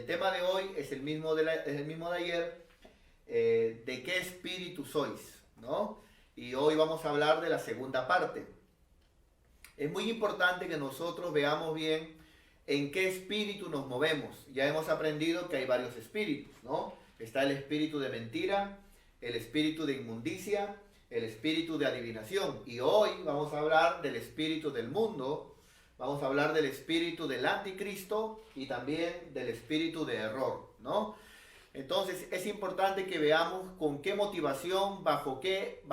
el tema de hoy es el mismo de ayer, de qué espíritu sois, ¿no? Y hoy vamos a hablar de la segunda parte. Es muy importante que nosotros veamos bien en qué espíritu nos movemos. Ya hemos aprendido que hay varios espíritus, ¿no? Está el espíritu de mentira, el espíritu de inmundicia, el espíritu de adivinación. Y hoy vamos a hablar del espíritu del mundo, vamos a hablar del espíritu del anticristo y también del espíritu de error, ¿no? Entonces es importante que veamos con qué motivación, bajo qué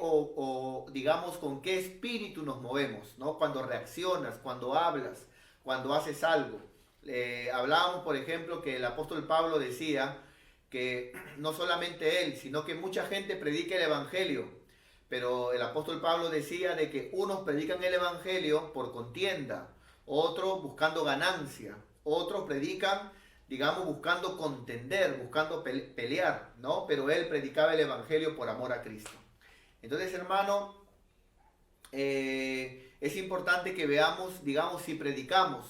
o digamos con qué espíritu nos movemos, ¿no? Cuando reaccionas, cuando hablas, cuando haces algo. Hablábamos, por ejemplo, que el apóstol Pablo decía que no solamente él, sino que mucha gente predica el evangelio, pero el apóstol Pablo decía de que unos predican el evangelio por contienda, otros buscando ganancia, otros predican, digamos, buscando contender, buscando pelear, ¿no? Pero él predicaba el evangelio por amor a Cristo. Entonces, hermano, es importante que veamos, digamos, si predicamos,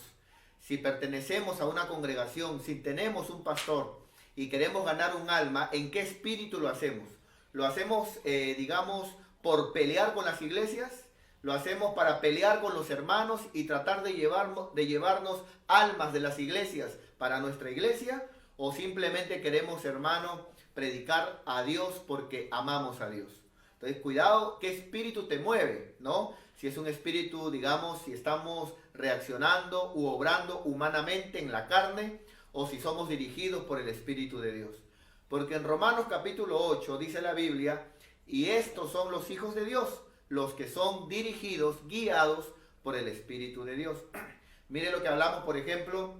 si pertenecemos a una congregación, si tenemos un pastor y queremos ganar un alma, ¿en qué espíritu lo hacemos? ¿Lo hacemos, digamos, por pelear con las iglesias? ¿Lo hacemos para pelear con los hermanos y tratar de llevarnos almas de las iglesias para nuestra iglesia? ¿O simplemente queremos, hermano, predicar a Dios porque amamos a Dios? Entonces, cuidado, ¿qué espíritu te mueve? ¿No? Si es un espíritu, digamos, si estamos reaccionando u obrando humanamente en la carne, o si somos dirigidos por el Espíritu de Dios. Porque en Romanos capítulo 8 dice la Biblia, y estos son los hijos de Dios, los que son dirigidos, guiados por el Espíritu de Dios. Mire lo que hablamos, por ejemplo,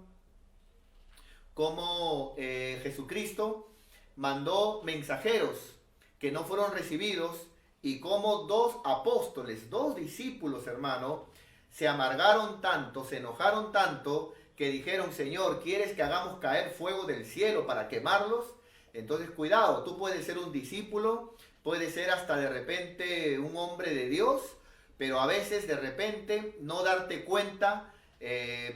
cómo Jesucristo mandó mensajeros que no fueron recibidos y cómo dos apóstoles, dos discípulos, hermano, se amargaron tanto, se enojaron tanto, que dijeron, Señor, ¿quieres que hagamos caer fuego del cielo para quemarlos? Entonces, cuidado, tú puedes ser un discípulo, puedes ser hasta de repente un hombre de Dios, pero a veces de repente no darte cuenta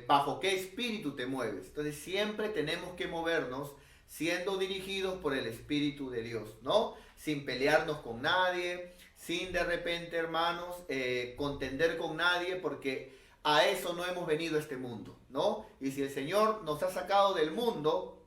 bajo qué espíritu te mueves. Entonces, siempre tenemos que movernos siendo dirigidos por el Espíritu de Dios, ¿no? Sin pelearnos con nadie, sin de repente, hermanos, contender con nadie, porque a eso no hemos venido a este mundo, ¿no? Y si el Señor nos ha sacado del mundo,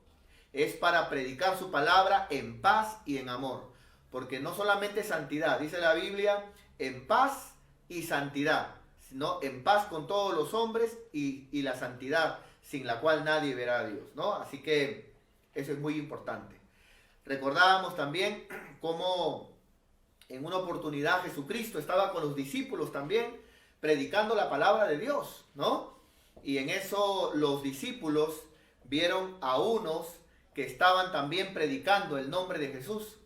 es para predicar su palabra en paz y en amor. Porque no solamente santidad, dice la Biblia, en paz y santidad, sino en paz con todos los hombres y la santidad, sin la cual nadie verá a Dios, ¿no? Así que eso es muy importante. Recordábamos también cómo en una oportunidad Jesucristo estaba con los discípulos también, predicando la palabra de Dios, ¿no? Y en eso los discípulos vieron a unos que estaban también predicando el nombre de Jesús.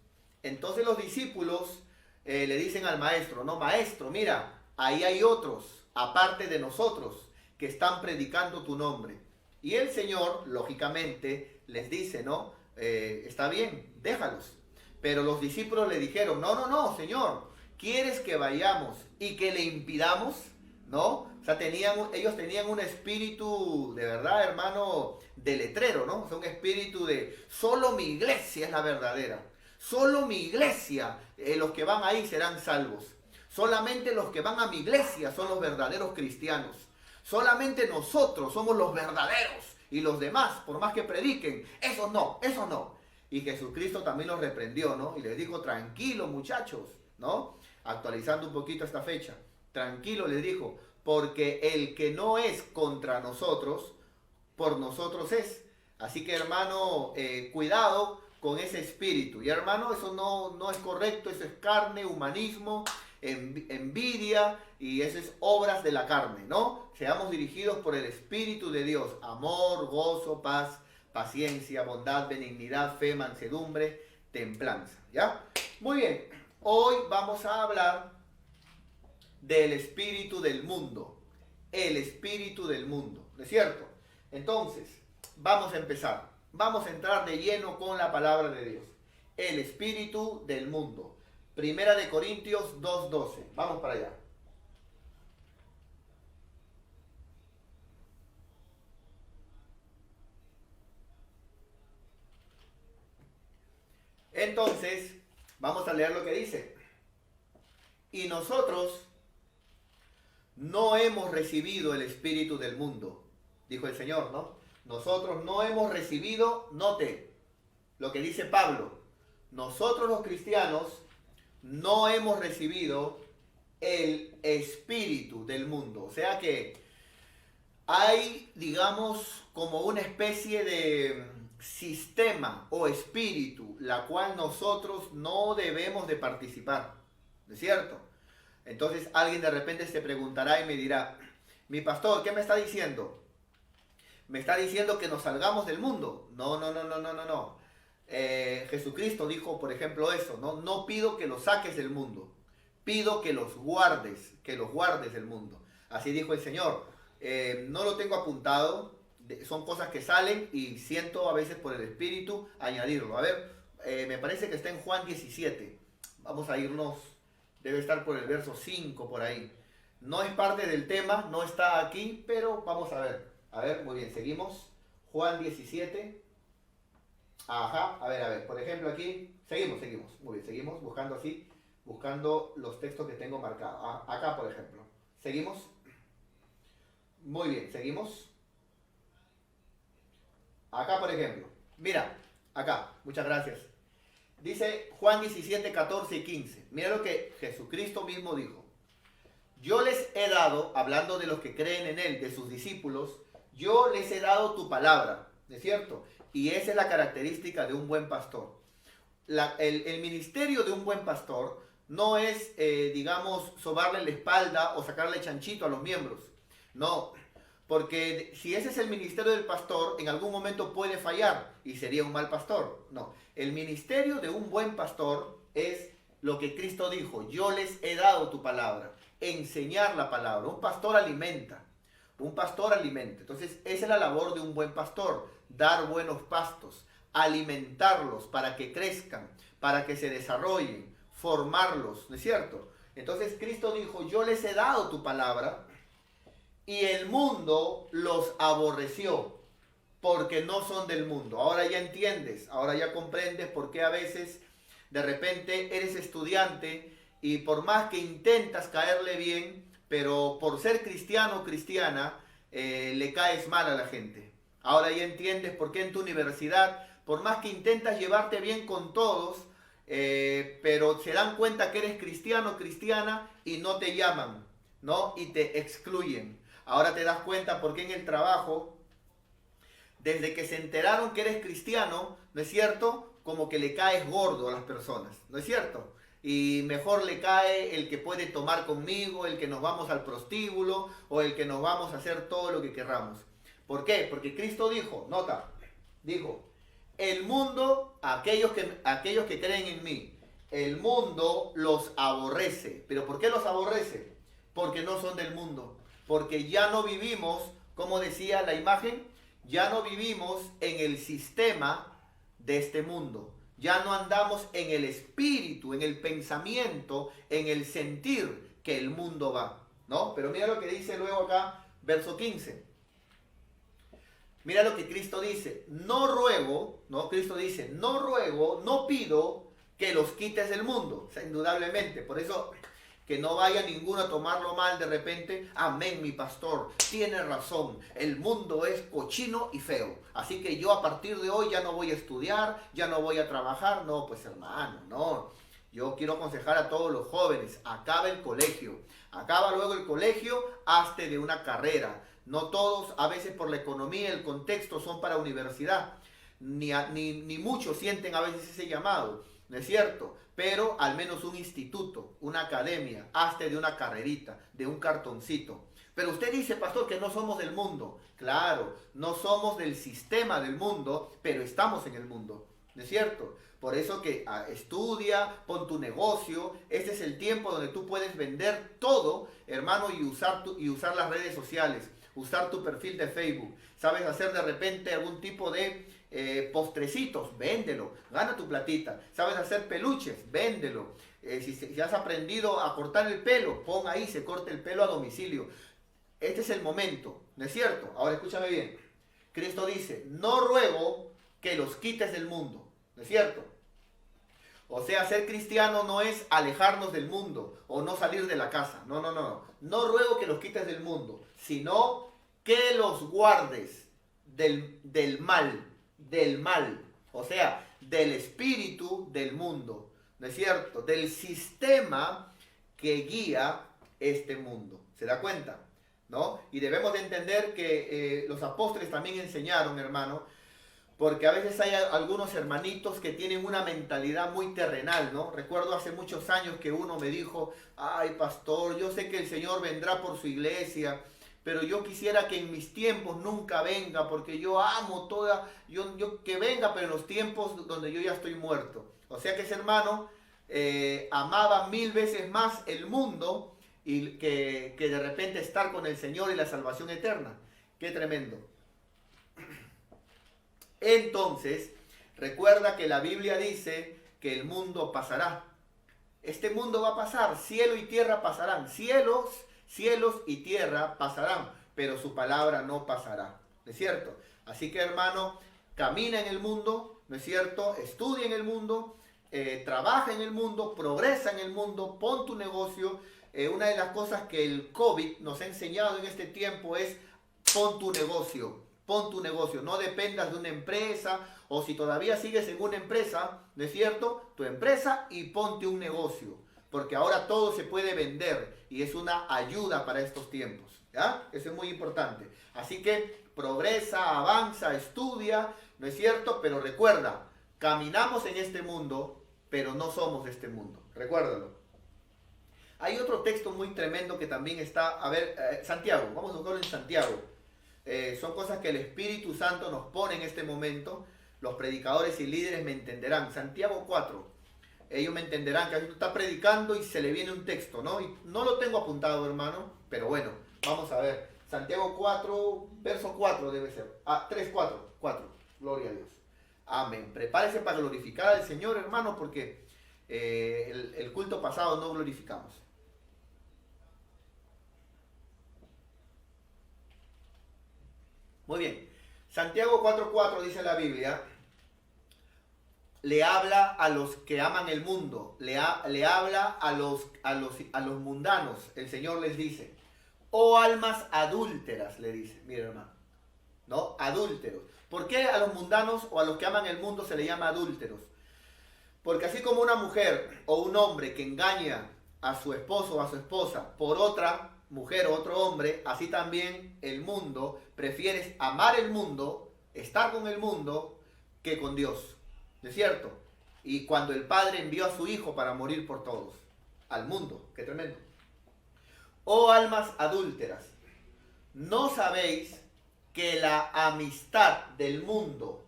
Entonces los discípulos le dicen al maestro, no, maestro, mira, ahí hay otros, aparte de nosotros, que están predicando tu nombre. Y el Señor, lógicamente, les dice, ¿no? Está bien, déjalos. Pero los discípulos le dijeron, no, no, no, Señor, ¿quieres que vayamos y que le impidamos? ¿No? O sea, ellos tenían un espíritu, de verdad, hermano, de letrero, ¿no? O sea, un espíritu de, solo mi iglesia es la verdadera. Solo mi iglesia, los que van ahí serán salvos. Solamente los que van a mi iglesia son los verdaderos cristianos. Solamente nosotros somos los verdaderos. Y los demás, por más que prediquen, eso no, eso no. Y Jesucristo también los reprendió, ¿no? Y les dijo, tranquilo, muchachos, ¿no? Actualizando un poquito esta fecha. Tranquilo, les dijo, porque el que no es contra nosotros, por nosotros es. Así que, hermano, cuidado con ese espíritu. Y, hermano, eso no es correcto, eso es carne, humanismo, envidia, y eso es obras de la carne, ¿no? Seamos dirigidos por el Espíritu de Dios. Amor, gozo, paz, paciencia, bondad, benignidad, fe, mansedumbre, templanza, ¿ya? Muy bien, hoy vamos a hablar del espíritu del mundo, el espíritu del mundo, ¿no es cierto? Entonces, vamos a empezar, vamos a entrar de lleno con la palabra de Dios, el espíritu del mundo. Primera de Corintios 2:12, vamos para allá. Entonces, vamos a leer lo que dice. Y nosotros no hemos recibido el espíritu del mundo, dijo el Señor, ¿no? Nosotros no hemos recibido, note lo que dice Pablo, nosotros los cristianos no hemos recibido el espíritu del mundo. O sea que hay, digamos, como una especie de sistema o espíritu, la cual nosotros no debemos de participar, ¿no es cierto? Entonces alguien de repente se preguntará y me dirá, mi pastor, ¿qué me está diciendo? ¿Me está diciendo que nos salgamos del mundo? No, no, no, no, no, no, no. Jesucristo dijo, por ejemplo, eso, ¿no? No pido que los saques del mundo, pido que los guardes del mundo. Así dijo el Señor. No lo tengo apuntado, son cosas que salen y siento a veces por el Espíritu añadirlo. A ver, me parece que está en Juan 17. Vamos a irnos, debe estar por el verso 5 por ahí. No es parte del tema, no está aquí, pero vamos a ver. A ver, muy bien, seguimos. Juan 17. Ajá, a ver, por ejemplo aquí, seguimos, muy bien, seguimos buscando así, buscando los textos que tengo marcados. Acá, por ejemplo, seguimos. Muy bien, seguimos. Acá, por ejemplo, mira, acá, muchas gracias. Dice Juan 17, 14 y 15. Mira lo que Jesucristo mismo dijo. Yo les he dado, hablando de los que creen en Él, de sus discípulos, yo les he dado tu palabra, ¿no es cierto? Y esa es la característica de un buen pastor. El ministerio de un buen pastor no es, digamos, sobarle la espalda o sacarle chanchito a los miembros. No, porque si ese es el ministerio del pastor, en algún momento puede fallar y sería un mal pastor. No, el ministerio de un buen pastor es lo que Cristo dijo, yo les he dado tu palabra, enseñar la palabra. Un pastor alimenta. Entonces, esa es la labor de un buen pastor, dar buenos pastos, alimentarlos para que crezcan, para que se desarrollen, formarlos, ¿no es cierto? Entonces, Cristo dijo, yo les he dado tu palabra y el mundo los aborreció porque no son del mundo. Ahora ya entiendes, ahora ya comprendes por qué a veces de repente eres estudiante y por más que intentas caerle bien, pero por ser cristiano o cristiana, le caes mal a la gente. Ahora ya entiendes por qué en tu universidad, por más que intentas llevarte bien con todos, pero se dan cuenta que eres cristiano o cristiana y no te llaman, ¿no? Y te excluyen. Ahora te das cuenta por qué en el trabajo, desde que se enteraron que eres cristiano, ¿no es cierto? Como que le caes gordo a las personas, ¿no es cierto? Y mejor le cae el que puede tomar conmigo, el que nos vamos al prostíbulo o el que nos vamos a hacer todo lo que querramos. ¿Por qué? Porque Cristo dijo, nota, dijo, el mundo, aquellos que creen en mí, el mundo los aborrece. ¿Pero por qué los aborrece? Porque no son del mundo. Porque ya no vivimos, como decía la imagen, ya no vivimos en el sistema de este mundo. Ya no andamos en el espíritu, en el pensamiento, en el sentir que el mundo va, ¿no? Pero mira lo que dice luego acá, verso 15. Mira lo que Cristo dice, no ruego, ¿no? Cristo dice, no ruego, no pido que los quites del mundo, o sea, indudablemente. Por eso, que no vaya ninguno a tomarlo mal de repente. Amén, mi pastor, tiene razón, el mundo es cochino y feo. Así que yo a partir de hoy ya no voy a estudiar, ya no voy a trabajar. No, pues hermano, no. Yo quiero aconsejar a todos los jóvenes, acaba el colegio. Acaba luego el colegio, hazte de una carrera. No todos, a veces por la economía, el contexto, son para universidad. Ni muchos sienten a veces ese llamado, ¿no es cierto? Pero al menos un instituto, una academia, hazte de una carrerita, de un cartoncito. Pero usted dice, pastor, que no somos del mundo. Claro, no somos del sistema del mundo, pero estamos en el mundo, ¿no es cierto? Por eso que estudia, pon tu negocio. Este es el tiempo donde tú puedes vender todo, hermano, y usar las redes sociales, usar tu perfil de Facebook. ¿Sabes hacer de repente algún tipo de postrecitos? Véndelo, gana tu platita. ¿Sabes hacer peluches? Véndelo. Si has aprendido a cortar el pelo, pon ahí, se corte el pelo a domicilio. Este es el momento, ¿no es cierto? Ahora escúchame bien. Cristo dice, no ruego que los quites del mundo, ¿no es cierto? O sea, ser cristiano no es alejarnos del mundo o no salir de la casa. No, no, no, no. No ruego que los quites del mundo, sino que los guardes del mal, del mal. O sea, del espíritu del mundo. ¿No es cierto? Del sistema que guía este mundo. ¿Se da cuenta? ¿No? Y debemos de entender que los apóstoles también enseñaron, hermano, porque a veces hay algunos hermanitos que tienen una mentalidad muy terrenal, ¿no? Recuerdo hace muchos años que uno me dijo, ay pastor, yo sé que el Señor vendrá por su iglesia, pero yo quisiera que en mis tiempos nunca venga, porque yo amo yo que venga, pero en los tiempos donde yo ya estoy muerto. O sea que ese hermano amaba 1000 veces más el mundo y que de repente estar con el Señor y la salvación eterna. Qué tremendo. Entonces, recuerda que la Biblia dice que el mundo pasará. Este mundo va a pasar, cielo y tierra pasarán, cielos y tierra pasarán, pero su palabra no pasará, ¿no es cierto? Así que, hermano, camina en el mundo, ¿no es cierto? Estudia en el mundo, trabaja en el mundo, progresa en el mundo, pon tu negocio. Una de las cosas que el COVID nos ha enseñado en este tiempo es pon tu negocio. Pon tu negocio, no dependas de una empresa, o si todavía sigues en una empresa, ¿no es cierto? Tu empresa, y ponte un negocio, porque ahora todo se puede vender y es una ayuda para estos tiempos, ¿ya? Eso es muy importante. Así que progresa, avanza, estudia, ¿no es cierto? Pero recuerda, caminamos en este mundo, pero no somos de este mundo, recuérdalo. Hay otro texto muy tremendo que también está, a ver, Santiago, vamos a buscarlo en Santiago. Son cosas que el Espíritu Santo nos pone en este momento. Los predicadores y líderes me entenderán. Santiago 4. Ellos me entenderán que está predicando y se le viene un texto, ¿no? Y no lo tengo apuntado, hermano, pero bueno, vamos a ver. Santiago 4, verso 4 debe ser. 3, 4. Gloria a Dios. Amén. Prepárese para glorificar al Señor, hermano, porque el culto pasado no glorificamos. Muy bien. Santiago 4:4 dice la Biblia, le habla a los que aman el mundo, le habla a los mundanos. El Señor les dice, oh almas adúlteras, le dice, mira hermano, ¿no? Adúlteros. ¿Por qué a los mundanos o a los que aman el mundo se le llama adúlteros? Porque así como una mujer o un hombre que engaña a su esposo o a su esposa por otra mujer o otro hombre, así también el mundo prefiere amar el mundo, estar con el mundo, que con Dios. ¿No es cierto? Y cuando el Padre envió a su Hijo para morir por todos, al mundo, qué tremendo. Oh almas adúlteras, ¿no sabéis que la amistad del mundo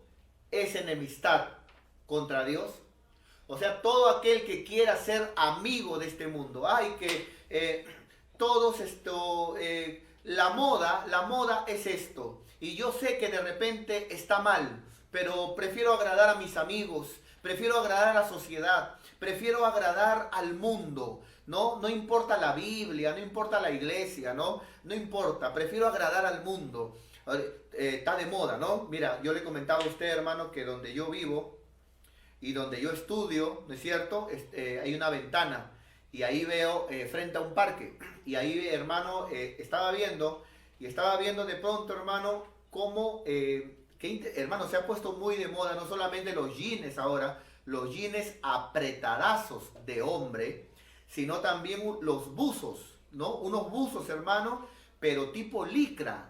es enemistad contra Dios? O sea, todo aquel que quiera ser amigo de este mundo, todos esto, la moda es esto. Y yo sé que de repente está mal, pero prefiero agradar a mis amigos, prefiero agradar a la sociedad, prefiero agradar al mundo, ¿no? No importa la Biblia, no importa la iglesia, ¿no? No importa, prefiero agradar al mundo. Está de moda, ¿no? Mira, yo le comentaba a usted, hermano, que donde yo vivo y donde yo estudio, ¿no es cierto? Hay una ventana y ahí veo frente a un parque. Y ahí, hermano, estaba viendo de pronto, hermano, cómo, hermano, se ha puesto muy de moda, no solamente los jeans ahora, los jeans apretadazos de hombre, sino también los buzos, ¿no? Unos buzos, hermano, pero tipo licra,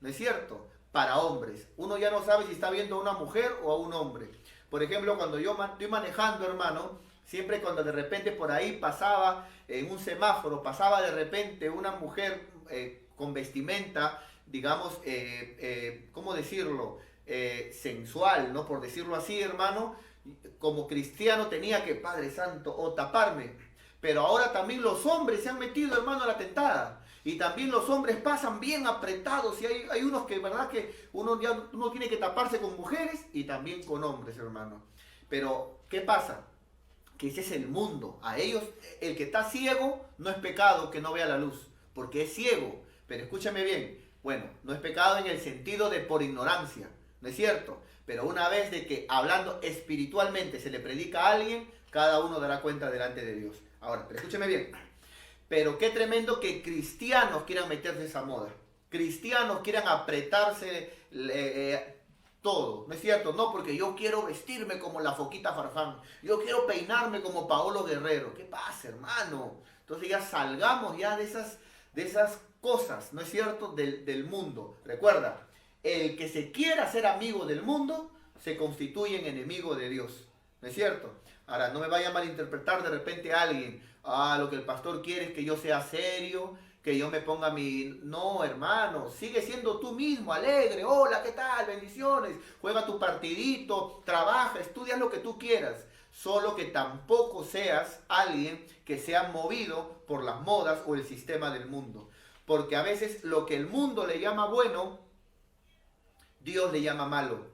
¿no es cierto? Para hombres. Uno ya no sabe si está viendo a una mujer o a un hombre. Por ejemplo, cuando yo estoy manejando, hermano, siempre cuando de repente por ahí pasaba, en un semáforo, pasaba de repente una mujer con vestimenta, digamos, ¿cómo decirlo? Sensual, ¿no? Por decirlo así, hermano, como cristiano tenía que, Padre Santo, o taparme. Pero ahora también los hombres se han metido, hermano, a la tentada. Y también los hombres pasan bien apretados. Y hay unos que, ¿verdad? Que uno tiene que taparse con mujeres y también con hombres, hermano. Pero, ¿qué pasa? Que ese es el mundo. A ellos, el que está ciego, no es pecado que no vea la luz, porque es ciego. Pero escúchame bien, bueno, no es pecado en el sentido de por ignorancia, ¿no es cierto? Pero una vez de que hablando espiritualmente se le predica a alguien, cada uno dará cuenta delante de Dios. Ahora, pero escúcheme bien. Pero qué tremendo que cristianos quieran meterse esa moda. Cristianos quieran apretarse todo, ¿no es cierto? No, porque yo quiero vestirme como la Foquita Farfán. Yo quiero peinarme como Paolo Guerrero. ¿Qué pasa, hermano? Entonces ya salgamos ya de esas cosas, ¿no es cierto? Del mundo. Recuerda, el que se quiera ser amigo del mundo se constituye en enemigo de Dios, ¿no es cierto? Ahora, no me vaya a malinterpretar de repente a alguien. Lo que el pastor quiere es que yo sea serio, que yo me ponga mi... No, hermano, sigue siendo tú mismo, alegre. Hola, ¿qué tal? Bendiciones. Juega tu partidito, trabaja, estudia lo que tú quieras. Solo que tampoco seas alguien que sea movido por las modas o el sistema del mundo. Porque a veces lo que el mundo le llama bueno, Dios le llama malo.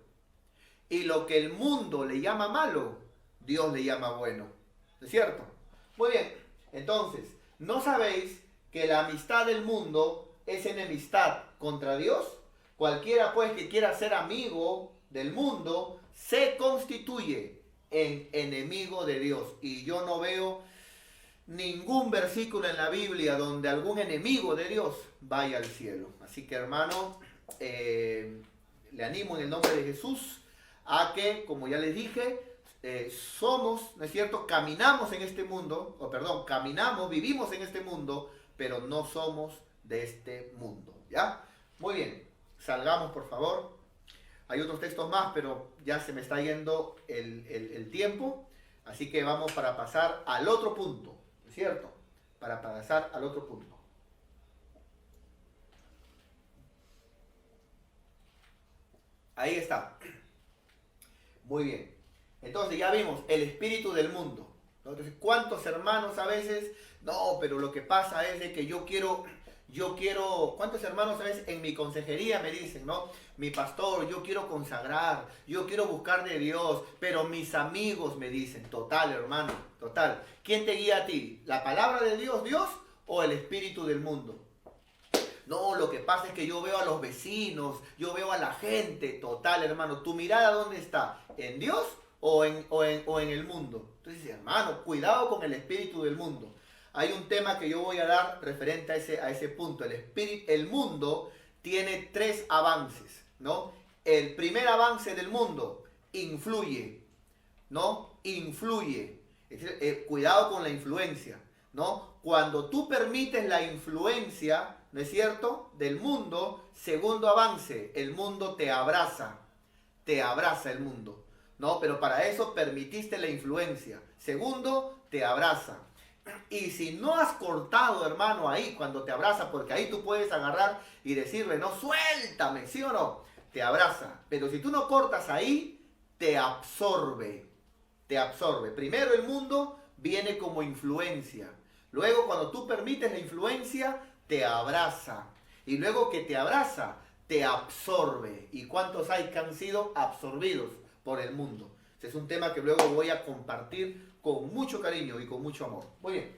Y lo que el mundo le llama malo, Dios le llama bueno. ¿Es cierto? Muy bien. Entonces, ¿no sabéis que la amistad del mundo es enemistad contra Dios? Cualquiera pues que quiera ser amigo del mundo se constituye en enemigo de Dios. Y yo no veo ningún versículo en la Biblia donde algún enemigo de Dios vaya al cielo. Así que, hermano, le animo en el nombre de Jesús a que, como ya les dije, somos, ¿no es cierto? Caminamos en este mundo, caminamos, vivimos en este mundo, pero no somos de este mundo, ¿ya? Muy bien, salgamos por favor. Hay otros textos más, pero ya se me está yendo el tiempo, así que vamos para pasar al otro punto, ¿no es cierto? Para pasar al otro punto. Ahí está. Muy bien. Entonces ya vimos el espíritu del mundo, ¿no? Entonces, ¿cuántos hermanos a veces? No, pero lo que pasa es de que yo quiero, ¿cuántos hermanos a veces en mi consejería me dicen, no? Mi pastor, yo quiero consagrar, yo quiero buscar de Dios, pero mis amigos me dicen, total, hermano, total. ¿Quién te guía a ti? ¿La palabra de Dios, Dios, o el espíritu del mundo? No, lo que pasa es que yo veo a los vecinos, yo veo a la gente, total, hermano. ¿Tu mirada dónde está? ¿En Dios o en el mundo? Entonces, hermano, cuidado con el espíritu del mundo. Hay un tema que yo voy a dar referente a ese punto. El mundo tiene 3 avances, ¿no? El primer avance del mundo influye, ¿no? Influye. Es decir, cuidado con la influencia, ¿no? Cuando tú permites la influencia, ¿no es cierto?, del mundo, segundo avance, el mundo te abraza el mundo, ¿no? Pero para eso permitiste la influencia. Segundo, te abraza. Y si no has cortado, hermano, ahí cuando te abraza, porque ahí tú puedes agarrar y decirle, no, suéltame, ¿sí o no? Te abraza. Pero si tú no cortas ahí, te absorbe. Te absorbe. Primero el mundo viene como influencia. Luego cuando tú permites la influencia, te abraza. Y luego que te abraza, te absorbe. ¿Y cuántos hay que han sido absorbidos por el mundo? Ese es un tema que luego voy a compartir con mucho cariño y con mucho amor. Muy bien.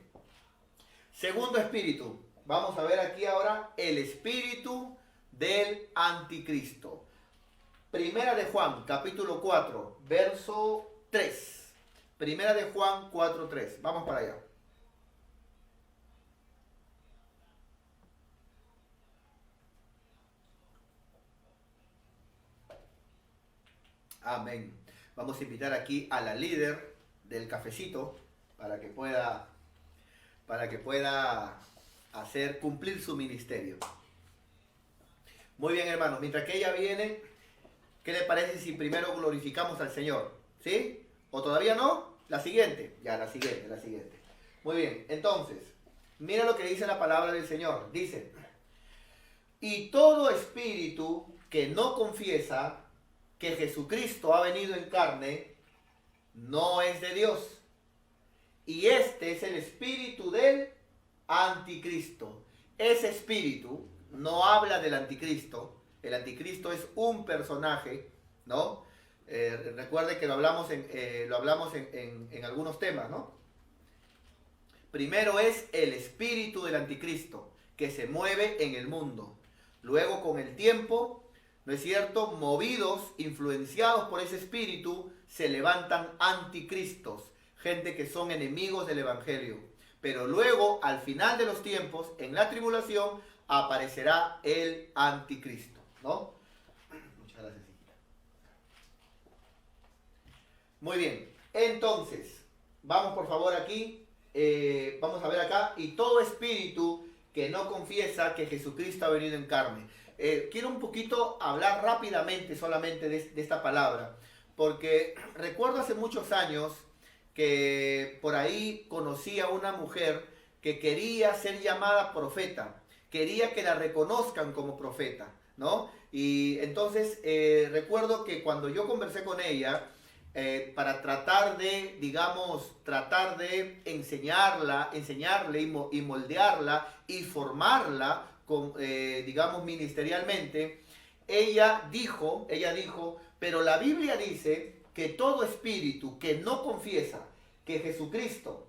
Segundo espíritu. Vamos a ver aquí ahora el espíritu del anticristo. Primera de Juan, capítulo 4, verso 3. Primera de Juan 4, 3. Vamos para allá. Amén. Vamos a invitar aquí a la líder del cafecito para que pueda hacer cumplir su ministerio. Muy bien, hermanos. Mientras que ella viene, ¿qué le parece si primero glorificamos al Señor? ¿Sí? ¿O todavía no? La siguiente. Ya, la siguiente. Muy bien. Entonces, mira lo que dice la palabra del Señor. Dice, y todo espíritu que no confiesa que Jesucristo ha venido en carne, no es de Dios. Y este es el espíritu del anticristo. Ese espíritu no habla del anticristo. El anticristo es un personaje, ¿no? Recuerde que lo hablamos en algunos temas, ¿no? Primero es el espíritu del anticristo, que se mueve en el mundo. Luego, con el tiempo, ¿no es cierto?, movidos, influenciados por ese espíritu, se levantan anticristos, gente que son enemigos del evangelio. Pero luego, al final de los tiempos, en la tribulación, aparecerá el anticristo, ¿no? Muchas gracias, hijita. Muy bien, entonces, vamos por favor aquí, vamos a ver acá, y todo espíritu que no confiesa que Jesucristo ha venido en carne. Quiero un poquito hablar rápidamente solamente de esta palabra, porque recuerdo hace muchos años que por ahí conocí a una mujer que quería ser llamada profeta, quería que la reconozcan como profeta, ¿no? Y entonces recuerdo que cuando yo conversé con ella, para tratar de, digamos, tratar de enseñarle y moldearla y formarla, digamos, ministerialmente, ella dijo, pero la Biblia dice que todo espíritu que no confiesa que Jesucristo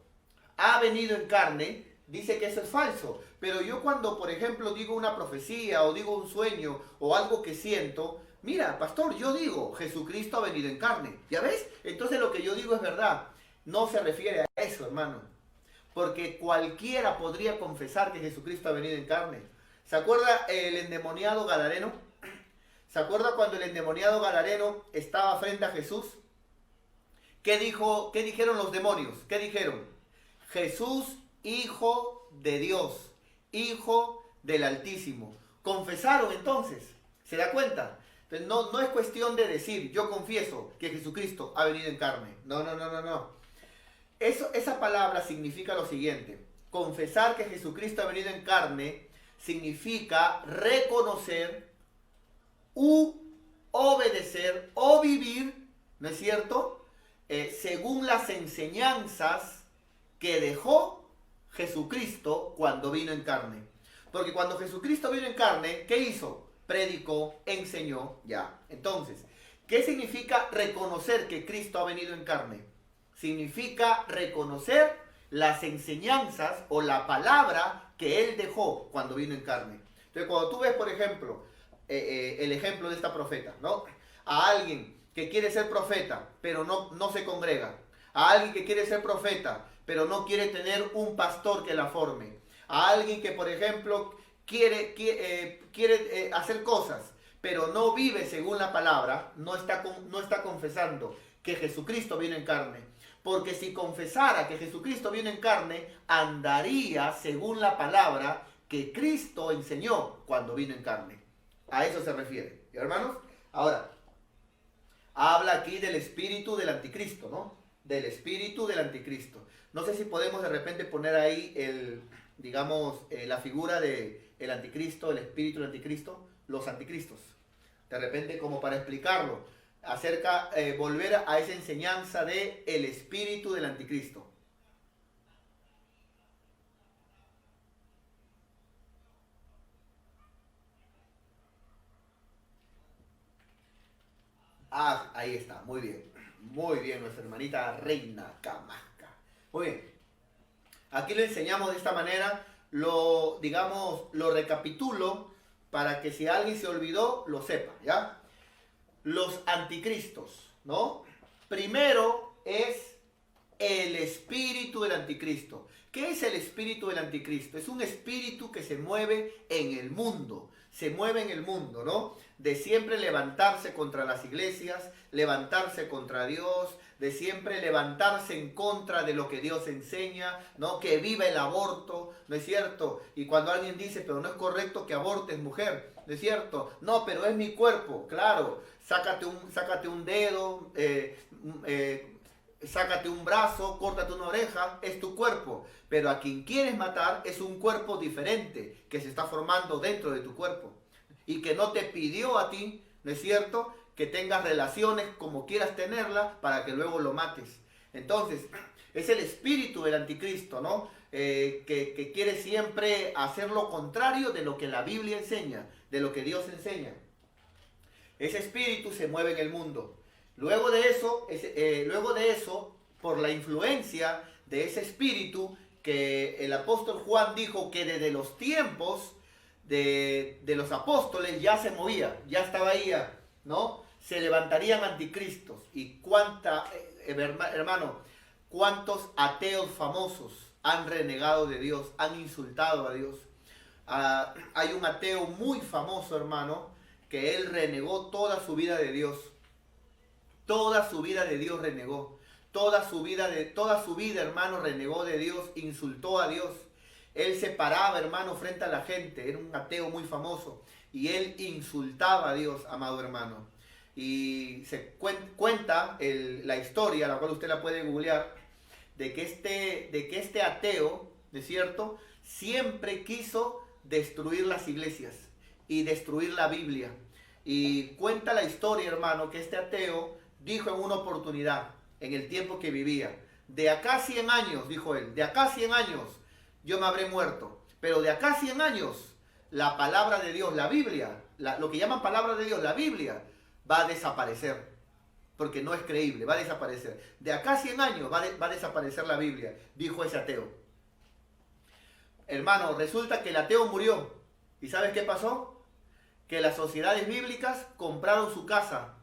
ha venido en carne, dice que eso es falso. Pero yo cuando, por ejemplo, digo una profecía o digo un sueño o algo que siento, mira, pastor, yo digo, Jesucristo ha venido en carne. ¿Ya ves? Entonces lo que yo digo es verdad. No se refiere a eso, hermano. Porque cualquiera podría confesar que Jesucristo ha venido en carne. ¿Se acuerda el endemoniado gadareno? ¿Se acuerda cuando el endemoniado gadareno estaba frente a Jesús? ¿Qué dijeron los demonios? ¿Qué dijeron? Jesús, Hijo de Dios, Hijo del Altísimo. Confesaron entonces. ¿Se da cuenta? Entonces, no es cuestión de decir, yo confieso que Jesucristo ha venido en carne. No. Esa palabra significa lo siguiente. Confesar que Jesucristo ha venido en carne significa reconocer obedecer o vivir, ¿no es cierto?, según las enseñanzas que dejó Jesucristo cuando vino en carne. Porque cuando Jesucristo vino en carne, ¿qué hizo? Predicó, enseñó, ya. Entonces, ¿qué significa reconocer que Cristo ha venido en carne? Significa reconocer las enseñanzas o la palabra que Él dejó cuando vino en carne. Entonces, cuando tú ves, por ejemplo, el ejemplo de esta profeta, ¿no? A alguien que quiere ser profeta, pero no se congrega. A alguien que quiere ser profeta, pero no quiere tener un pastor que la forme. A alguien que, por ejemplo, quiere hacer cosas, pero no vive según la palabra, no está confesando que Jesucristo vino en carne. Porque si confesara que Jesucristo vino en carne, andaría según la palabra que Cristo enseñó cuando vino en carne. A eso se refiere, ¿y, hermanos? Ahora, habla aquí del espíritu del anticristo, ¿no? Del espíritu del anticristo. No sé si podemos de repente poner ahí la figura del anticristo, el espíritu del anticristo, los anticristos. De repente, como para explicarlo, volver a esa enseñanza de el espíritu del anticristo. Ah, ahí está, muy bien. Muy bien, nuestra hermanita Reina Camasca. Muy bien. Aquí lo enseñamos de esta manera, lo recapitulo para que si alguien se olvidó, lo sepa, ¿ya? Los anticristos, ¿no? Primero es el espíritu del anticristo. ¿Qué es el espíritu del anticristo? Es un espíritu que se mueve en el mundo. Se mueve en el mundo, ¿no? De siempre levantarse contra las iglesias, levantarse contra Dios, de siempre levantarse en contra de lo que Dios enseña, ¿no? Que viva el aborto, ¿no es cierto? Y cuando alguien dice, pero no es correcto que abortes, mujer, ¿no es cierto? No, pero es mi cuerpo, claro, sácate un dedo, sácate un brazo, córtate una oreja, es tu cuerpo. Pero a quien quieres matar es un cuerpo diferente que se está formando dentro de tu cuerpo. Y que no te pidió a ti, ¿no es cierto?, que tengas relaciones como quieras tenerlas para que luego lo mates. Entonces, es el espíritu del anticristo, ¿no? Que quiere siempre hacer lo contrario de lo que la Biblia enseña, de lo que Dios enseña. Ese espíritu se mueve en el mundo. Luego de eso, por la influencia de ese espíritu, que el apóstol Juan dijo que desde los tiempos de los apóstoles ya se movía, ya estaba ahí, ¿no? Se levantarían anticristos. Y hermano, cuántos ateos famosos han renegado de Dios, han insultado a Dios. Hay un ateo muy famoso, hermano, que él renegó toda su vida de Dios. Toda su vida de Dios renegó. Toda su vida, hermano, renegó de Dios, insultó a Dios. Él se paraba, hermano, frente a la gente. Era un ateo muy famoso. Y él insultaba a Dios, amado hermano. Y se cuenta la historia, la cual usted la puede googlear, de que este ateo, ¿no es cierto?, siempre quiso destruir las iglesias y destruir la Biblia. Y cuenta la historia, hermano, que este ateo dijo en una oportunidad, en el tiempo que vivía, de acá 100 años, dijo él, de acá 100 años yo me habré muerto, pero de acá 100 años la palabra de Dios, la Biblia, lo que llaman palabra de Dios, la Biblia, va a desaparecer, porque no es creíble, va a desaparecer. De acá 100 años va a desaparecer la Biblia, dijo ese ateo. Hermano, resulta que el ateo murió. ¿Y sabes qué pasó? Que las sociedades bíblicas compraron su casa.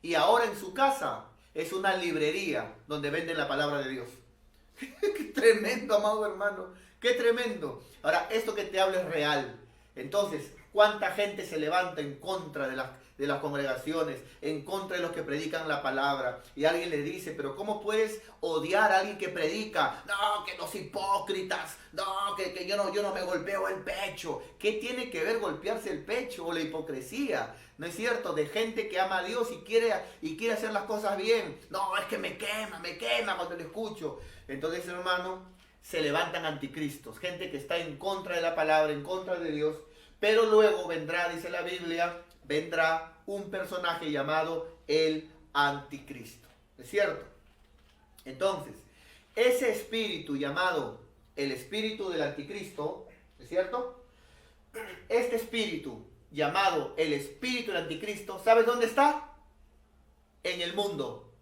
Y ahora en su casa es una librería donde venden la palabra de Dios. ¡Qué tremendo, amado hermano! ¡Qué tremendo! Ahora, esto que te hablo es real. Entonces, ¿cuánta gente se levanta en contra de las congregaciones, en contra de los que predican la palabra? Y alguien le dice, pero ¿cómo puedes odiar a alguien que predica? No, que los hipócritas, no, que yo no me golpeo el pecho. ¿Qué tiene que ver golpearse el pecho o la hipocresía? ¿No es cierto? De gente que ama a Dios y quiere hacer las cosas bien. No, es que me quema cuando lo escucho. Entonces, hermano, se levantan anticristos, gente que está en contra de la palabra, en contra de Dios, pero luego vendrá, dice la Biblia, vendrá un personaje llamado el anticristo, ¿es cierto? Entonces, ese espíritu llamado el espíritu del anticristo, ¿es cierto? Este espíritu llamado el espíritu del anticristo, ¿sabes dónde está? En el mundo,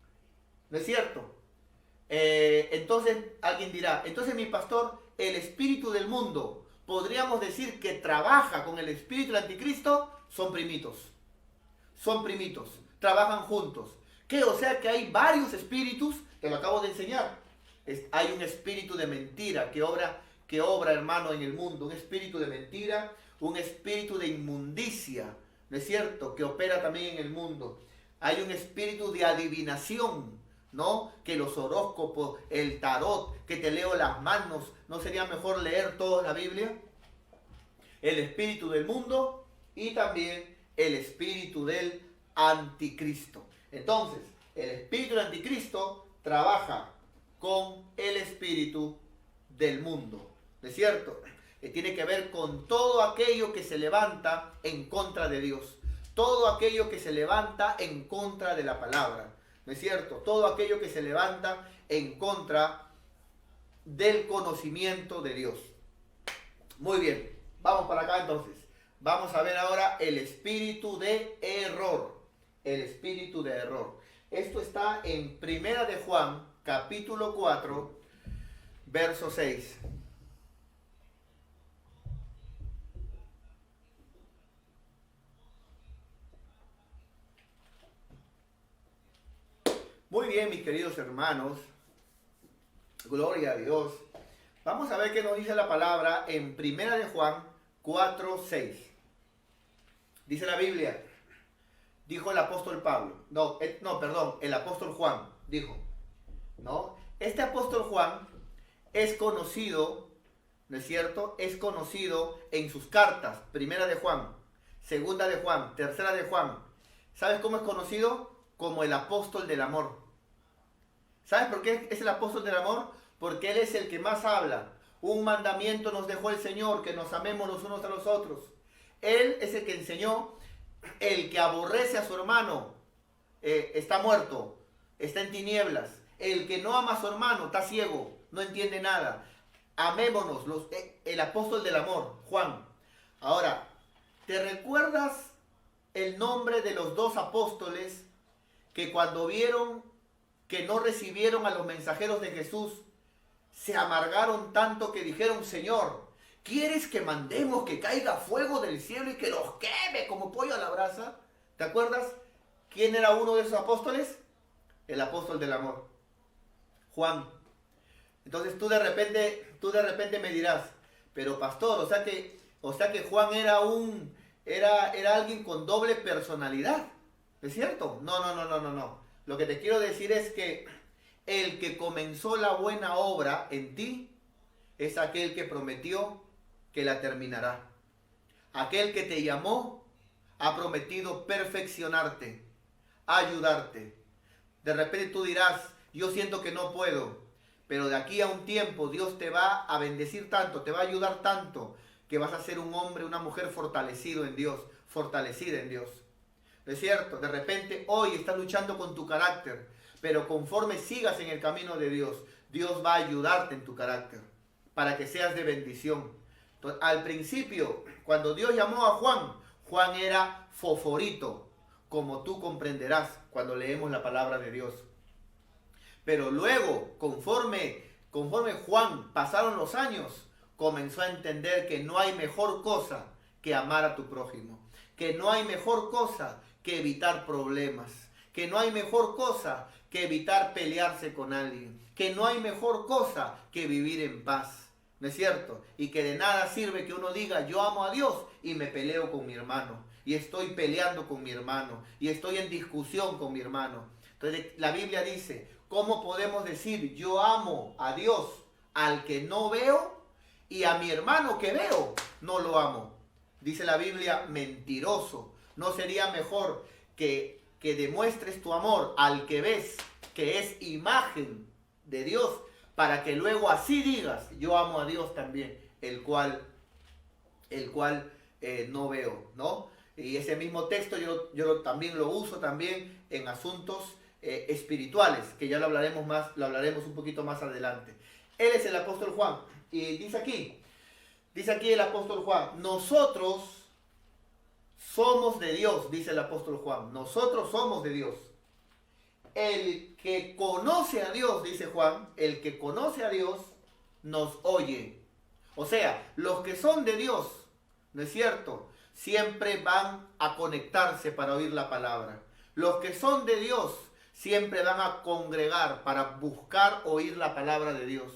¿no es cierto? Entonces alguien dirá, entonces mi pastor, el espíritu del mundo, podríamos decir que trabaja con el espíritu del anticristo. Son primitos, trabajan juntos. ¿Qué? O sea que hay varios espíritus, te lo acabo de enseñar. Hay un espíritu de mentira que obra, hermano, en el mundo, un espíritu de mentira, un espíritu de inmundicia, ¿no es cierto?, que opera también en el mundo. Hay un espíritu de adivinación, ¿no? Que los horóscopos, el tarot, que te leo las manos. ¿No sería mejor leer toda la Biblia? El espíritu del mundo y también el espíritu del anticristo. Entonces, el espíritu del anticristo trabaja con el espíritu del mundo, ¿no es cierto? Que tiene que ver con todo aquello que se levanta en contra de Dios, todo aquello que se levanta en contra de la palabra, ¿no es cierto? Todo aquello que se levanta en contra del conocimiento de Dios. Muy bien, vamos para acá entonces. Vamos a ver ahora el espíritu de error. El espíritu de error. Esto está en Primera de Juan, capítulo 4, verso 6. Muy bien, mis queridos hermanos, gloria a Dios. Vamos a ver qué nos dice la palabra en Primera de Juan 4:6. Dice la Biblia, dijo el apóstol Pablo, el apóstol Juan, dijo, ¿no? Este apóstol Juan es conocido, ¿no es cierto?, es conocido en sus cartas, Primera de Juan, Segunda de Juan, Tercera de Juan. ¿Sabes cómo es conocido? Como el apóstol del amor. ¿Sabes por qué es el apóstol del amor? Porque él es el que más habla. Un mandamiento nos dejó el Señor, que nos amemos los unos a los otros. Él es el que enseñó, el que aborrece a su hermano está muerto, está en tinieblas. El que no ama a su hermano está ciego, no entiende nada. Amémonos, el apóstol del amor, Juan. Ahora, ¿te recuerdas el nombre de los dos apóstoles que cuando vieron que no recibieron a los mensajeros de Jesús, se amargaron tanto que dijeron, Señor, ¿Quieres que mandemos que caiga fuego del cielo y que los queme como pollo a la brasa? ¿Te acuerdas? ¿Quién era uno de esos apóstoles? El apóstol del amor, Juan. Entonces tú de repente me dirás, pero pastor, o sea que Juan era alguien con doble personalidad. ¿Es cierto? No. Lo que te quiero decir es que el que comenzó la buena obra en ti es aquel que prometió que la terminará. Aquel que te llamó ha prometido perfeccionarte, ayudarte. De repente tú dirás, yo siento que no puedo, pero de aquí a un tiempo Dios te va a bendecir tanto, te va a ayudar tanto, que vas a ser un hombre, una mujer fortalecido en Dios, fortalecida en Dios. ¿Es cierto? De repente hoy estás luchando con tu carácter, pero conforme sigas en el camino de Dios, Dios va a ayudarte en tu carácter, para que seas de bendición. Entonces, al principio, cuando Dios llamó a Juan, Juan era fosforito, como tú comprenderás cuando leemos la palabra de Dios. Pero luego, conforme Juan pasaron los años, comenzó a entender que no hay mejor cosa que amar a tu prójimo, que no hay mejor cosa que evitar problemas, que no hay mejor cosa que evitar pelearse con alguien, que no hay mejor cosa que vivir en paz. ¿No es cierto? Y que de nada sirve que uno diga, yo amo a Dios y me peleo con mi hermano, y estoy peleando con mi hermano, y estoy en discusión con mi hermano. Entonces la Biblia dice, ¿cómo podemos decir, yo amo a Dios al que no veo y a mi hermano que veo no lo amo? Dice la Biblia, mentiroso. ¿No sería mejor que demuestres tu amor al que ves, que es imagen de Dios, para que luego así digas, yo amo a Dios también, el cual no veo, ¿no? Y ese mismo texto yo también lo uso también en asuntos espirituales, que ya lo hablaremos un poquito más adelante. Él es el apóstol Juan, y dice aquí el apóstol Juan, nosotros somos de Dios, dice el apóstol Juan, nosotros somos de Dios. El que conoce a Dios, dice Juan, el que conoce a Dios nos oye. O sea, los que son de Dios, ¿no es cierto? Siempre van a conectarse para oír la palabra. Los que son de Dios siempre van a congregar para buscar oír la palabra de Dios.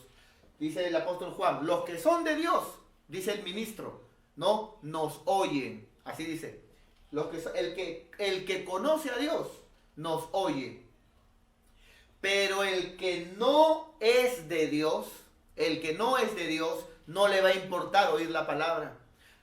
Dice el apóstol Juan, los que son de Dios, dice el ministro, ¿no? Nos oyen. Así dice. El que conoce a Dios nos oye. Pero el que no es de Dios, no le va a importar oír la palabra.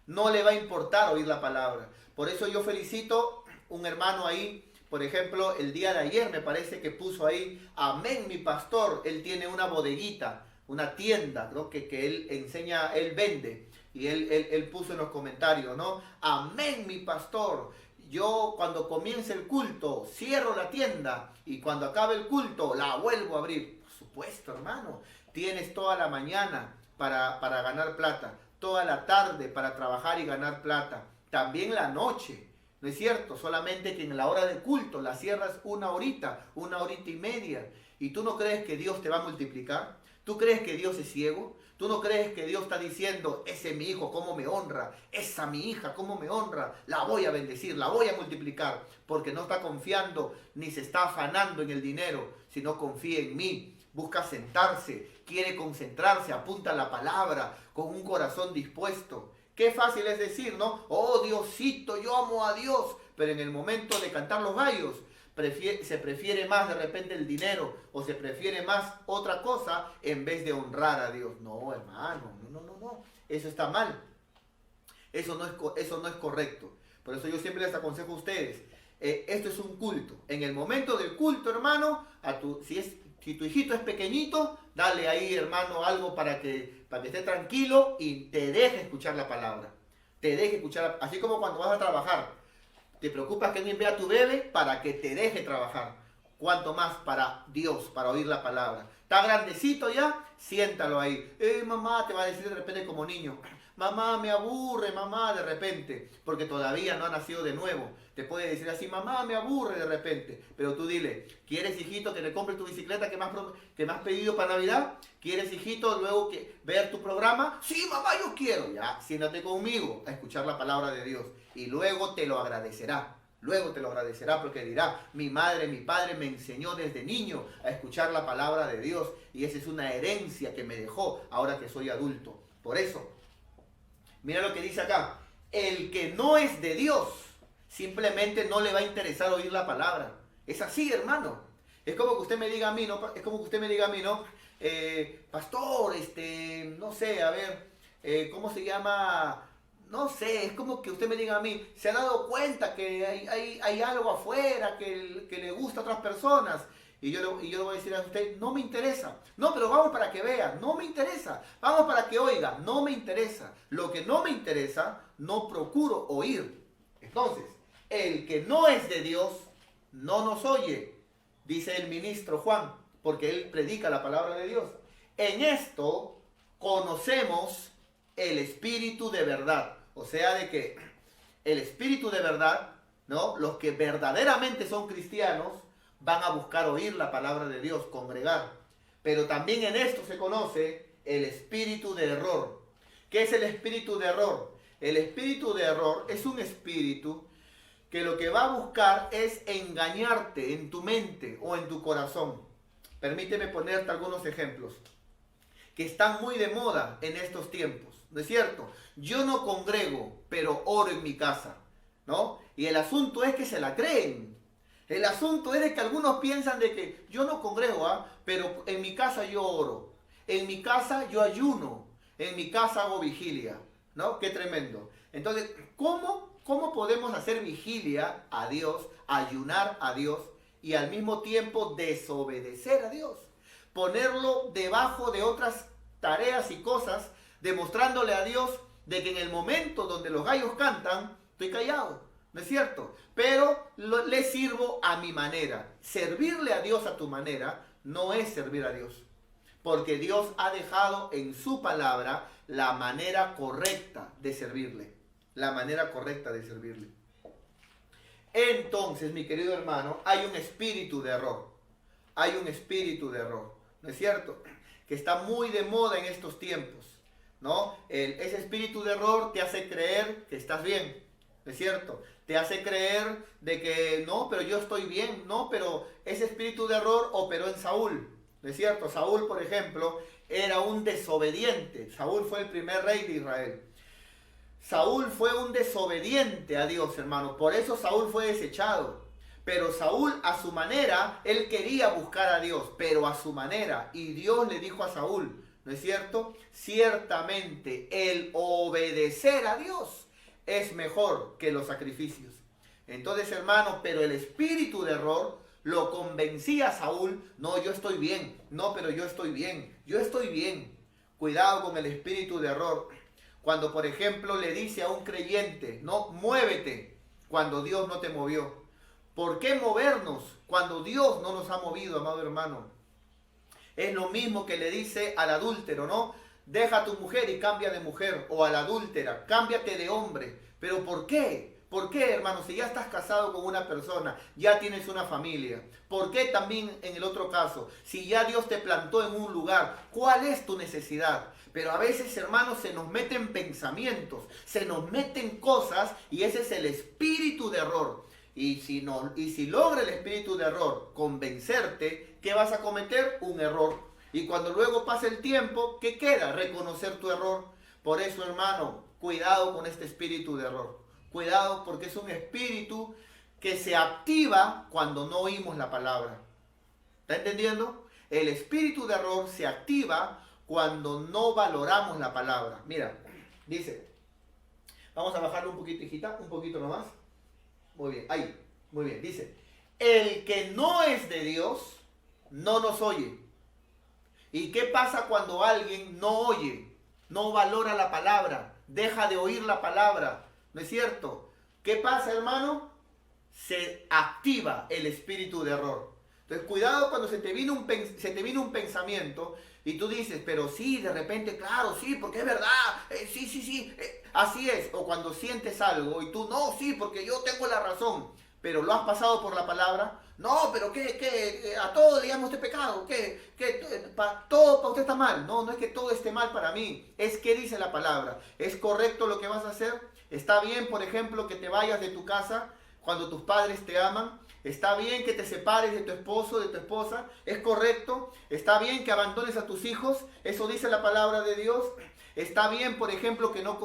No le va a importar oír la palabra. Por eso yo felicito un hermano ahí, por ejemplo, el día de ayer me parece que puso ahí, amén mi pastor, él tiene una bodeguita, una tienda, ¿no? que él enseña, él vende. Y él puso en los comentarios, ¿no? Amén mi pastor. Yo cuando comience el culto cierro la tienda y cuando acabe el culto la vuelvo a abrir. Por supuesto, hermano, tienes toda la mañana para ganar plata, toda la tarde para trabajar y ganar plata, también la noche, ¿no es cierto? Solamente que en la hora de culto la cierras una horita y media. ¿Y tú no crees que Dios te va a multiplicar? ¿Tú crees que Dios es ciego? ¿Tú no crees que Dios está diciendo, ese es mi hijo, cómo me honra? Esa mi hija, cómo me honra? La voy a bendecir, la voy a multiplicar. Porque no está confiando ni se está afanando en el dinero, sino confía en mí. Busca sentarse, quiere concentrarse, apunta la palabra con un corazón dispuesto. Qué fácil es decir, ¿no? Oh, Diosito, yo amo a Dios. Pero en el momento de cantar los gallos, se prefiere más de repente el dinero o se prefiere más otra cosa en vez de honrar a Dios. No, hermano, no. Eso está mal. Eso no es correcto. Por eso yo siempre les aconsejo a ustedes, esto es un culto. En el momento del culto, hermano, si tu hijito es pequeñito, dale ahí, hermano, algo para que esté tranquilo y te deje escuchar la palabra. Te deje escuchar, así como cuando vas a trabajar. Te preocupas que alguien vea a tu bebé para que te deje trabajar. Cuanto más para Dios, para oír la palabra. Está grandecito ya, siéntalo ahí. Mamá, te va a decir de repente como niño, mamá, me aburre, mamá, de repente, porque todavía no ha nacido de nuevo. Te puede decir así, mamá, me aburre de repente. Pero tú dile, ¿quieres, hijito, que le compre tu bicicleta que me has pedido para Navidad? ¿Quieres, hijito, luego ver tu programa? Sí, mamá, yo quiero. Ya, siéntate conmigo a escuchar la palabra de Dios. Y luego te lo agradecerá. Luego te lo agradecerá porque dirá, mi madre, mi padre me enseñó desde niño a escuchar la palabra de Dios y esa es una herencia que me dejó ahora que soy adulto. Por eso, mira lo que dice acá, el que no es de Dios simplemente no le va a interesar oír la palabra. Es así, hermano. Es como que usted me diga a mí, ¿no? Es como que usted me diga a mí, ¿no? Pastor, no sé, a ver, ¿cómo se llama? No sé, es como que usted me diga a mí, ¿se ha dado cuenta que hay algo afuera que le gusta a otras personas? Y yo le voy a decir a usted, no me interesa. No, pero vamos para que vea, no me interesa. Vamos para que oiga, no me interesa. Lo que no me interesa, no procuro oír. Entonces, el que no es de Dios, no nos oye, dice el ministro Juan, porque él predica la palabra de Dios. En esto conocemos el espíritu de verdad. O sea, de que el espíritu de verdad, ¿no? Los que verdaderamente son cristianos van a buscar oír la palabra de Dios, congregar. Pero también en esto se conoce el espíritu de error. ¿Qué es el espíritu de error? El espíritu de error es un espíritu que lo que va a buscar es engañarte en tu mente o en tu corazón. Permíteme ponerte algunos ejemplos que están muy de moda en estos tiempos, ¿no es cierto? Yo no congrego, pero oro en mi casa, ¿no? Y el asunto es que se la creen. El asunto es de que algunos piensan de que yo no congrego, pero en mi casa yo oro, en mi casa yo ayuno, en mi casa hago vigilia, ¿no? Qué tremendo. Entonces, ¿cómo podemos hacer vigilia a Dios, ayunar a Dios y al mismo tiempo desobedecer a Dios? Ponerlo debajo de otras tareas y cosas, demostrándole a Dios de que en el momento donde los gallos cantan, estoy callado, ¿no es cierto? Pero le sirvo a mi manera. Servirle a Dios a tu manera no es servir a Dios, porque Dios ha dejado en su palabra la manera correcta de servirle, la manera correcta de servirle. Entonces, mi querido hermano, hay un espíritu de error, hay un espíritu de error, ¿no es cierto? Que está muy de moda en estos tiempos, ¿no? Ese espíritu de error te hace creer que estás bien, ¿no es cierto? Te hace creer de que no, pero yo estoy bien, no, pero ese espíritu de error operó en Saúl, ¿no es cierto? Saúl, por ejemplo, era un desobediente. Saúl fue el primer rey de Israel. Saúl fue un desobediente a Dios, hermano. Por eso Saúl fue desechado. Pero Saúl a su manera, él quería buscar a Dios, pero a su manera. Y Dios le dijo a Saúl, ¿no es cierto? Ciertamente el obedecer a Dios es mejor que los sacrificios. Entonces, hermano, pero el espíritu de error lo convencía a Saúl. No, yo estoy bien. No, pero yo estoy bien. Yo estoy bien. Cuidado con el espíritu de error. Cuando, por ejemplo, le dice a un creyente, no, muévete, cuando Dios no te movió. ¿Por qué movernos cuando Dios no nos ha movido, amado hermano? Es lo mismo que le dice al adúltero, ¿no? Deja a tu mujer y cambia de mujer. O a la adúltera, cámbiate de hombre. ¿Pero por qué? ¿Por qué, hermano? Si ya estás casado con una persona, ya tienes una familia. ¿Por qué también en el otro caso? Si ya Dios te plantó en un lugar, ¿cuál es tu necesidad? Pero a veces, hermanos, se nos meten pensamientos, se nos meten cosas y ese es el espíritu de error. Y si logra el espíritu de error convencerte, ¿qué vas a cometer? Un error. Y cuando luego pasa el tiempo, ¿qué queda? Reconocer tu error. Por eso, hermano, cuidado con este espíritu de error. Cuidado porque es un espíritu que se activa cuando no oímos la palabra. ¿Está entendiendo? El espíritu de error se activa cuando no valoramos la palabra. Mira, dice, vamos a bajarlo un poquito, hijita, un poquito nomás. Muy bien, ahí, muy bien. Dice, el que no es de Dios, no nos oye. ¿Y qué pasa cuando alguien no oye? No valora la palabra, deja de oír la palabra, ¿no es cierto? ¿Qué pasa, hermano? Se activa el espíritu de error. Entonces, cuidado cuando se te vino un pensamiento, Y tú dices, pero sí, de repente, claro, sí, porque es verdad, sí, así es. O cuando sientes algo y tú, no, sí, porque yo tengo la razón, pero lo has pasado por la palabra. No, pero ¿qué? A todo le llamo este pecado. Todo para usted está mal. No, no es que todo esté mal para mí. Es que dice la palabra. ¿Es correcto lo que vas a hacer? ¿Está bien, por ejemplo, que te vayas de tu casa cuando tus padres te aman? ¿Está bien que te separes de tu esposo, de tu esposa? ¿Es correcto? ¿Está bien que abandones a tus hijos? Eso dice la palabra de Dios. ¿Está bien, por ejemplo, que no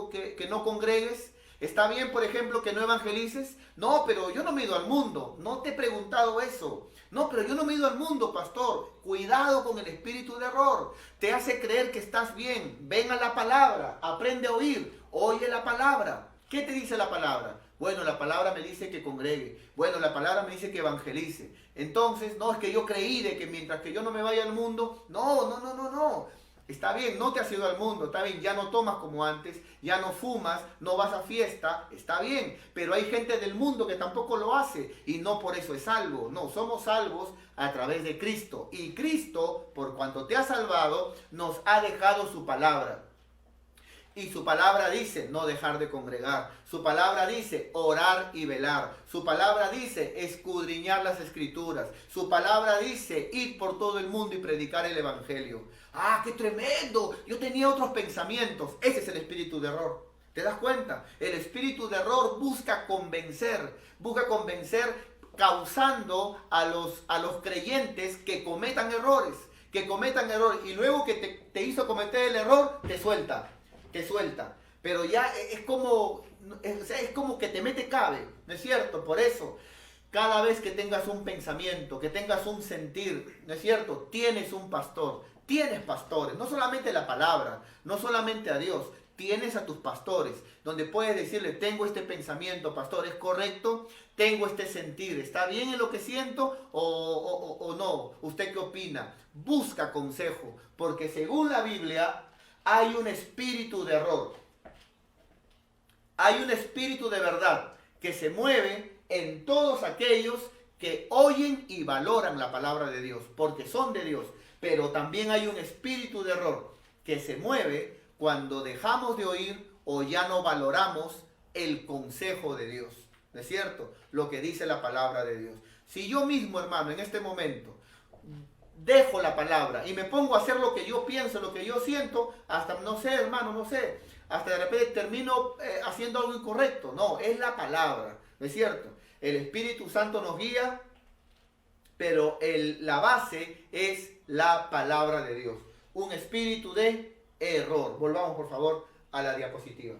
congregues? ¿Está bien, por ejemplo, que no evangelices? No, pero yo no me he ido al mundo. No te he preguntado eso. No, pero yo no me he ido al mundo, pastor. Cuidado con el espíritu de error. Te hace creer que estás bien. Ven a la palabra. Aprende a oír. Oye la palabra. ¿Qué te dice la palabra? Bueno, la palabra me dice que congregue. Bueno, la palabra me dice que evangelice. Entonces, no, es que yo creí de que mientras que yo no me vaya al mundo, no. Está bien, no te has ido al mundo, está bien, ya no tomas como antes, ya no fumas, no vas a fiesta, está bien, pero hay gente del mundo que tampoco lo hace y no por eso es salvo, no, somos salvos a través de Cristo y Cristo, por cuanto te ha salvado, nos ha dejado su palabra. Y su palabra dice no dejar de congregar. Su palabra dice orar y velar. Su palabra dice escudriñar las escrituras. Su palabra dice ir por todo el mundo y predicar el evangelio. ¡Ah, qué tremendo! Yo tenía otros pensamientos. Ese es el espíritu de error. ¿Te das cuenta? El espíritu de error busca convencer causando a los creyentes que cometan errores. Y luego que te hizo cometer el error, te suelta. Pero ya es como que te mete cabe, ¿no es cierto? Por eso, cada vez que tengas un pensamiento, que tengas un sentir, ¿no es cierto? Tienes un pastor, tienes pastores, no solamente la palabra, no solamente a Dios, tienes a tus pastores, donde puedes decirle, tengo este pensamiento, pastor, ¿es correcto? Tengo este sentir, ¿está bien en lo que siento o no? ¿Usted qué opina? Busca consejo, porque según la Biblia, hay un espíritu de error. Hay un espíritu de verdad que se mueve en todos aquellos que oyen y valoran la palabra de Dios, porque son de Dios. Pero también hay un espíritu de error que se mueve cuando dejamos de oír o ya no valoramos el consejo de Dios. ¿No es cierto? Lo que dice la palabra de Dios. Si yo mismo, hermano, en este momento dejo la palabra y me pongo a hacer lo que yo pienso, lo que yo siento, hasta, no sé, hermano, no sé, hasta de repente termino haciendo algo incorrecto. No, es la palabra, ¿no es cierto? El Espíritu Santo nos guía, pero la base es la palabra de Dios. Un espíritu de error. Volvamos, por favor, a la diapositiva.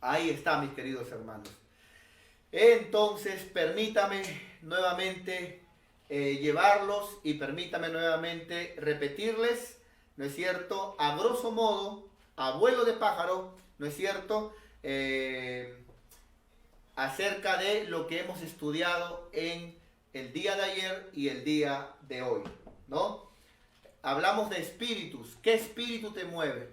Ahí está, mis queridos hermanos. Entonces, permítame nuevamente llevarlos y permítame nuevamente repetirles, ¿no es cierto? A grosso modo, a vuelo de pájaro, ¿no es cierto? Acerca de lo que hemos estudiado en el día de ayer y el día de hoy, ¿no? Hablamos de espíritus. ¿Qué espíritu te mueve?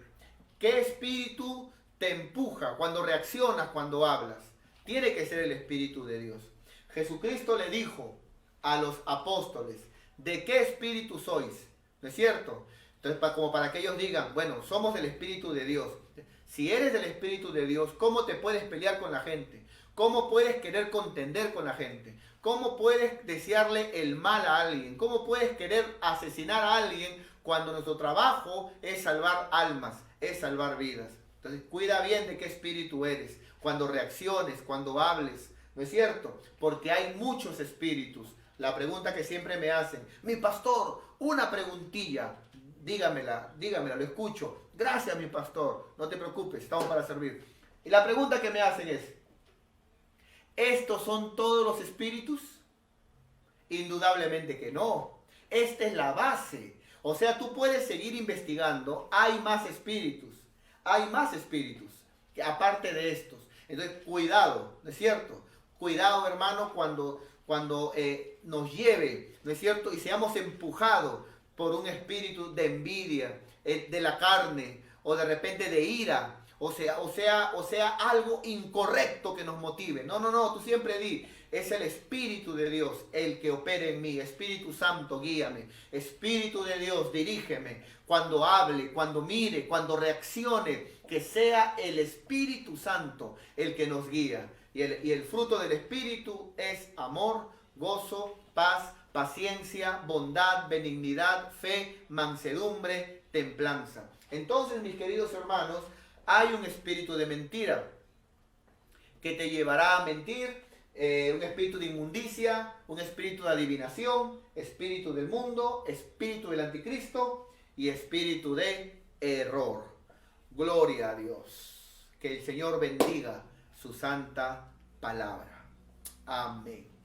¿Qué espíritu te empuja cuando reaccionas, cuando hablas? Tiene que ser el Espíritu de Dios. Jesucristo le dijo a los apóstoles, ¿de qué espíritu sois? ¿No es cierto? Entonces, como para que ellos digan, bueno, somos del Espíritu de Dios. Si eres del Espíritu de Dios, ¿cómo te puedes pelear con la gente? ¿Cómo puedes querer contender con la gente? ¿Cómo puedes desearle el mal a alguien? ¿Cómo puedes querer asesinar a alguien cuando nuestro trabajo es salvar almas, es salvar vidas? Entonces, cuida bien de qué espíritu eres, cuando reacciones, cuando hables, ¿no es cierto? Porque hay muchos espíritus. La pregunta que siempre me hacen, mi pastor, una preguntilla, dígamela, lo escucho. Gracias, mi pastor, no te preocupes, estamos para servir. Y la pregunta que me hacen es, ¿estos son todos los espíritus? Indudablemente que no. Esta es la base. O sea, tú puedes seguir investigando, hay más espíritus que aparte de estos. Entonces, cuidado, ¿no es cierto? Cuidado, hermano, cuando nos lleve, ¿no es cierto? Y seamos empujados por un espíritu de envidia, de la carne, o de repente de ira, o sea algo incorrecto que nos motive. No, no, no, tú siempre di, es el Espíritu de Dios el que opere en mí. Espíritu Santo, guíame. Espíritu de Dios, dirígeme. Cuando hable, cuando mire, cuando reaccione, que sea el Espíritu Santo el que nos guía. Y el fruto del Espíritu es amor, gozo, paz, paciencia, bondad, benignidad, fe, mansedumbre, templanza. Entonces, mis queridos hermanos, hay un espíritu de mentira que te llevará a mentir, un espíritu de inmundicia, un espíritu de adivinación, espíritu del mundo, espíritu del anticristo y espíritu de error. Gloria a Dios. Que el Señor bendiga su santa palabra. Amén.